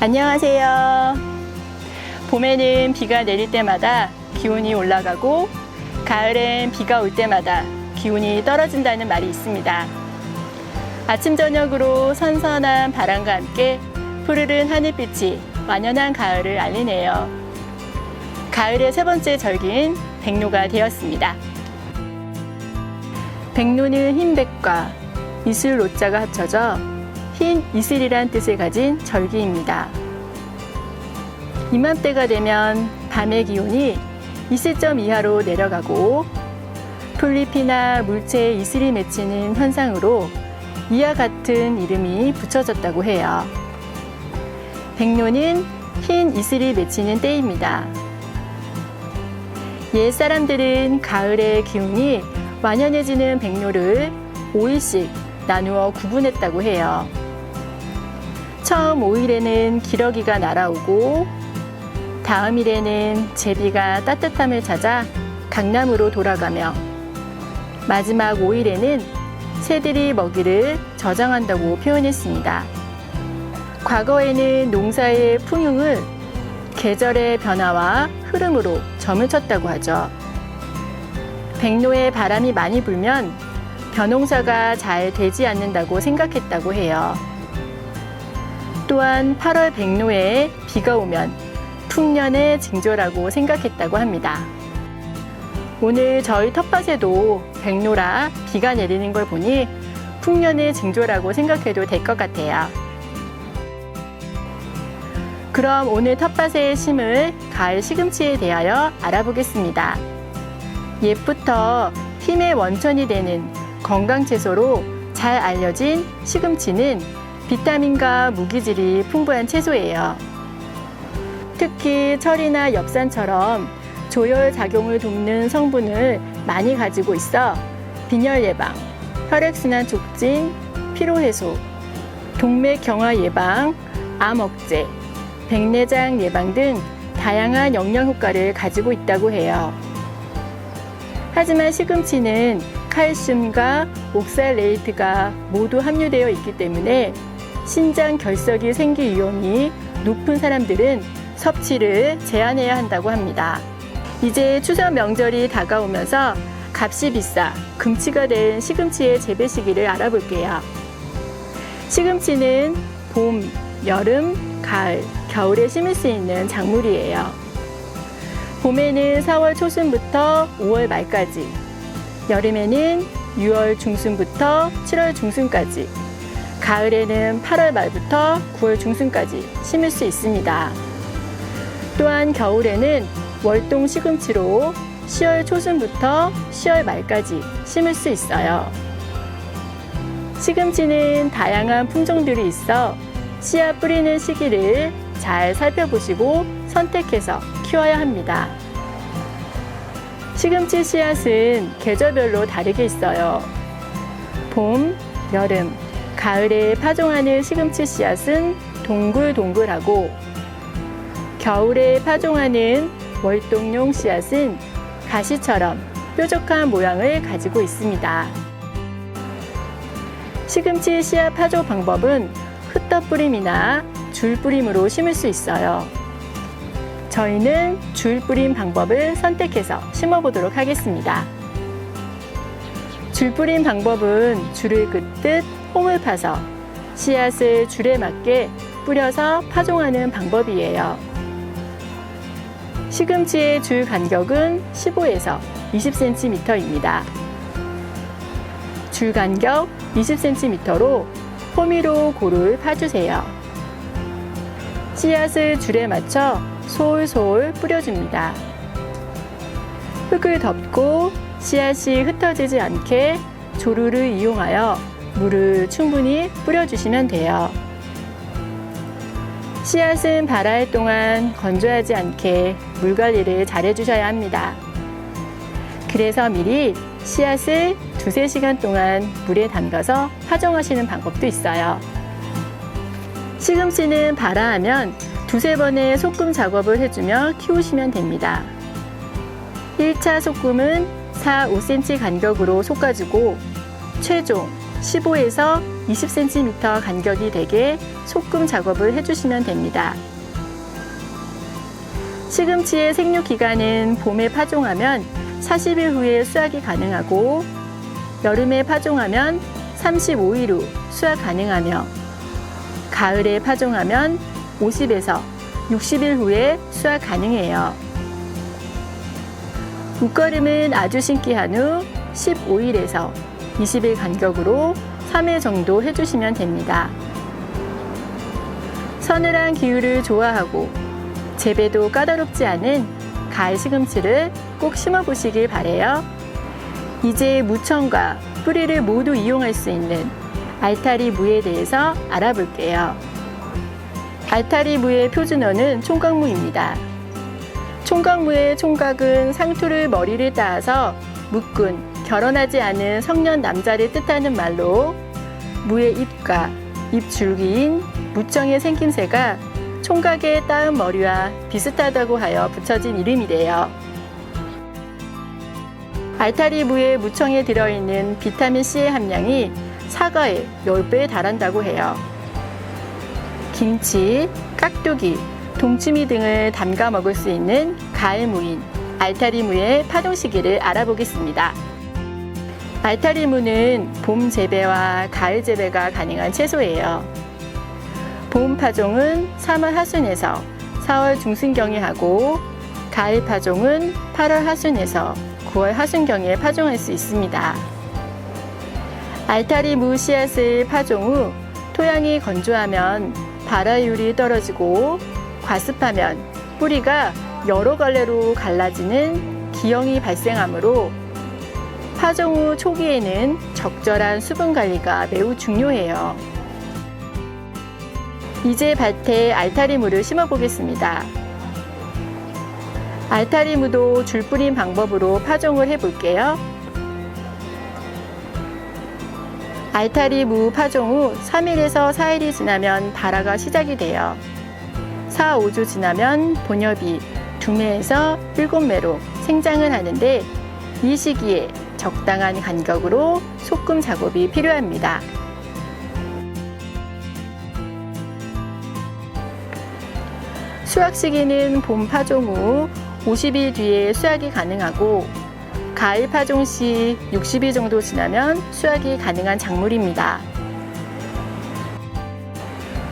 안녕하세요. 봄에는 비가 내릴 때마다 기온이 올라가고 가을엔 비가 올 때마다 기온이 떨어진다는 말이 있습니다. 아침 저녁으로 선선한 바람과 함께 푸르른 하늘빛이 완연한 가을을 알리네요. 가을의 세 번째 절기인 백로가 되었습니다. 백로는 흰백과 이슬 로자가 합쳐져 흰 이슬이란 뜻을 가진 절기입니다. 이맘때가 되면 밤의 기온이 이슬점 이하로 내려가고 풀잎이나 물체에 이슬이 맺히는 현상으로 이와 같은 이름이 붙여졌다고 해요. 백로는 흰 이슬이 맺히는 때입니다. 옛 사람들은 가을의 기운이 완연해지는 백로를 5일씩 나누어 구분했다고 해요. 처음 5일에는 기러기가 날아오고 다음 일에는 제비가 따뜻함을 찾아 강남으로 돌아가며 마지막 5일에는 새들이 먹이를 저장한다고 표현했습니다. 과거에는 농사의 풍흉을 계절의 변화와 흐름으로 점을 쳤다고 하죠. 백로에 바람이 많이 불면 벼농사가 잘 되지 않는다고 생각했다고 해요. 또한 8월 백로에 비가 오면 풍년의 징조라고 생각했다고 합니다. 오늘 저희 텃밭에도 백로라 비가 내리는 걸 보니 풍년의 징조라고 생각해도 될 것 같아요. 그럼 오늘 텃밭에 심을 가을 시금치에 대하여 알아보겠습니다. 옛부터 힘의 원천이 되는 건강채소로 잘 알려진 시금치는 비타민과 무기질이 풍부한 채소예요. 특히 철이나 엽산처럼 조혈 작용을 돕는 성분을 많이 가지고 있어 빈혈 예방, 혈액순환 촉진, 피로 해소, 동맥 경화 예방, 암 억제, 백내장 예방 등 다양한 영양 효과를 가지고 있다고 해요. 하지만 시금치는 칼슘과 옥살레이트가 모두 함유되어 있기 때문에 신장 결석이 생길 위험이 높은 사람들은 섭취를 제한해야 한다고 합니다. 이제 추석 명절이 다가오면서 값이 비싸 금치가 된 시금치의 재배 시기를 알아볼게요. 시금치는 봄, 여름, 가을, 겨울에 심을 수 있는 작물이에요. 봄에는 4월 초순부터 5월 말까지, 여름에는 6월 중순부터 7월 중순까지, 가을에는 8월 말부터 9월 중순까지 심을 수 있습니다. 또한 겨울에는 월동 시금치로 10월 초순부터 10월 말까지 심을 수 있어요. 시금치는 다양한 품종들이 있어 씨앗 뿌리는 시기를 잘 살펴보시고 선택해서 키워야 합니다. 시금치 씨앗은 계절별로 다르게 있어요. 봄, 여름, 가을에 파종하는 시금치 씨앗은 동글동글하고 겨울에 파종하는 월동용 씨앗은 가시처럼 뾰족한 모양을 가지고 있습니다. 시금치 씨앗 파종 방법은 흩어뿌림이나 줄뿌림으로 심을 수 있어요. 저희는 줄뿌림 방법을 선택해서 심어보도록 하겠습니다. 줄뿌림 방법은 줄을 긋듯 홈을 파서 씨앗을 줄에 맞게 뿌려서 파종하는 방법이에요. 시금치의 줄 간격은 15에서 20cm입니다. 줄 간격 20cm로 호미로 고루를 파주세요. 씨앗을 줄에 맞춰 솔솔 뿌려줍니다. 흙을 덮고 씨앗이 흩어지지 않게 조루를 이용하여 물을 충분히 뿌려주시면 돼요. 씨앗은 발화할 동안 건조하지 않게 물 관리를 잘 해주셔야 합니다. 그래서 미리 씨앗을 2-3시간 동안 물에 담가서 파종하시는 방법도 있어요. 시금치는 발화하면 2-3번의 소금 작업을 해주며 키우시면 됩니다. 1차 소금은 4-5cm 간격으로 솎아주고 최종 15에서 20cm 간격이 되게 소금 작업을 해주시면 됩니다. 시금치의 생육 기간은 봄에 파종하면 40일 후에 수확이 가능하고 여름에 파종하면 35일 후 수확 가능하며 가을에 파종하면 50에서 60일 후에 수확 가능해요. 웃거름은 아주 심기한 후 15일에서 20일 간격으로 3회 정도 해주시면 됩니다. 서늘한 기후를 좋아하고 재배도 까다롭지 않은 가을 시금치를 꼭 심어보시길 바래요. 이제 무청과 뿌리를 모두 이용할 수 있는 알타리 무에 대해서 알아볼게요. 알타리 무의 표준어는 총각무입니다. 총각무의 총각은 상투를 머리를 따서 묶은 결혼하지 않은 성년 남자를 뜻하는 말로 무의 잎과 잎줄기인 무청의 생김새가 총각의 따은 머리와 비슷하다고 하여 붙여진 이름이래요. 알타리 무의 무청에 들어있는 비타민C의 함량이 사과의 10배에 달한다고 해요. 김치, 깍두기, 동치미 등을 담가 먹을 수 있는 가을무인 알타리 무의 파종 시기를 알아보겠습니다. 알타리 무는 봄 재배와 가을 재배가 가능한 채소예요. 봄 파종은 3월 하순에서 4월 중순경에 하고 가을 파종은 8월 하순에서 9월 하순경에 파종할 수 있습니다. 알타리 무 씨앗을 파종 후 토양이 건조하면 발화율이 떨어지고 과습하면 뿌리가 여러 갈래로 갈라지는 기형이 발생하므로 파종 후 초기에는 적절한 수분 관리가 매우 중요해요. 이제 밭에 알타리 무를 심어 보겠습니다. 알타리 무도 줄 뿌린 방법으로 파종을 해 볼게요. 알타리 무 파종 후 3일에서 4일이 지나면 발화가 시작이 돼요. 4, 5주 지나면 본엽이 2매에서 7매로 생장을 하는데 이 시기에 적당한 간격으로 소금 작업이 필요합니다. 수확 시기는 봄 파종 후 50일 뒤에 수확이 가능하고 가을 파종 시 60일 정도 지나면 수확이 가능한 작물입니다.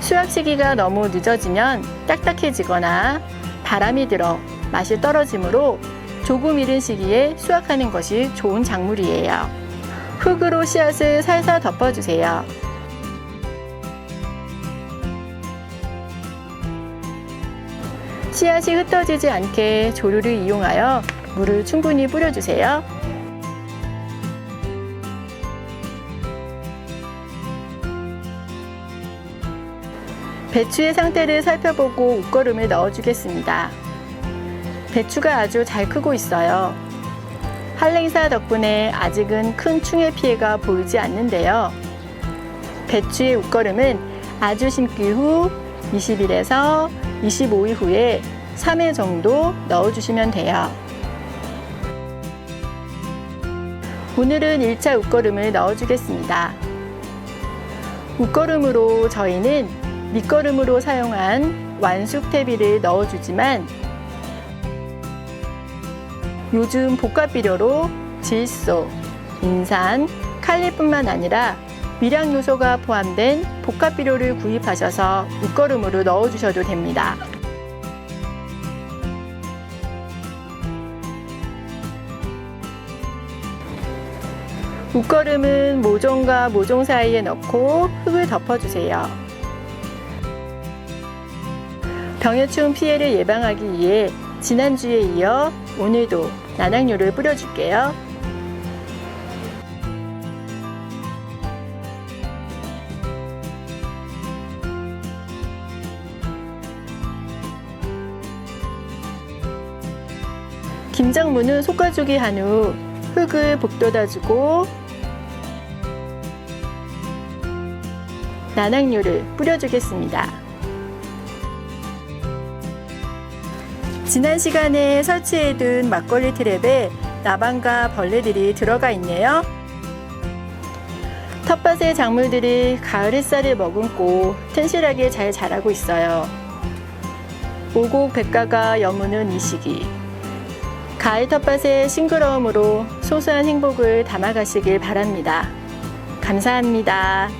수확 시기가 너무 늦어지면 딱딱해지거나 바람이 들어 맛이 떨어지므로 조금 이른 시기에 수확하는 것이 좋은 작물이에요. 흙으로 씨앗을 살살 덮어주세요. 씨앗이 흩어지지 않게 조류를 이용하여 물을 충분히 뿌려주세요. 배추의 상태를 살펴보고 웃거름을 넣어주겠습니다. 배추가 아주 잘 크고 있어요. 한랭사 덕분에 아직은 큰 충해 피해가 보이지 않는데요. 배추의 웃거름은 아주 심기 후 20일에서 25일 후에 3회 정도 넣어주시면 돼요. 오늘은 1차 웃거름을 넣어주겠습니다. 웃거름으로 저희는 밑거름으로 사용한 완숙태비를 넣어주지만 요즘 복합비료로 질소, 인산, 칼륨뿐만 아니라 미량 요소가 포함된 복합비료를 구입하셔서 웃거름으로 넣어주셔도 됩니다. 웃거름은 모종과 모종 사이에 넣고 흙을 덮어주세요. 병에 추운 피해를 예방하기 위해 지난주에 이어 오늘도 난황류를 뿌려줄게요. 김장무는 솎아주기 한 후 흙을 복돋아주고 난황류를 뿌려주겠습니다. 지난 시간에 설치해둔 막걸리 트랩에 나방과 벌레들이 들어가 있네요. 텃밭의 작물들이 가을 햇살을 머금고 튼실하게 잘 자라고 있어요. 오곡백과가 여무는 이 시기. 가을 텃밭의 싱그러움으로 소소한 행복을 담아가시길 바랍니다. 감사합니다.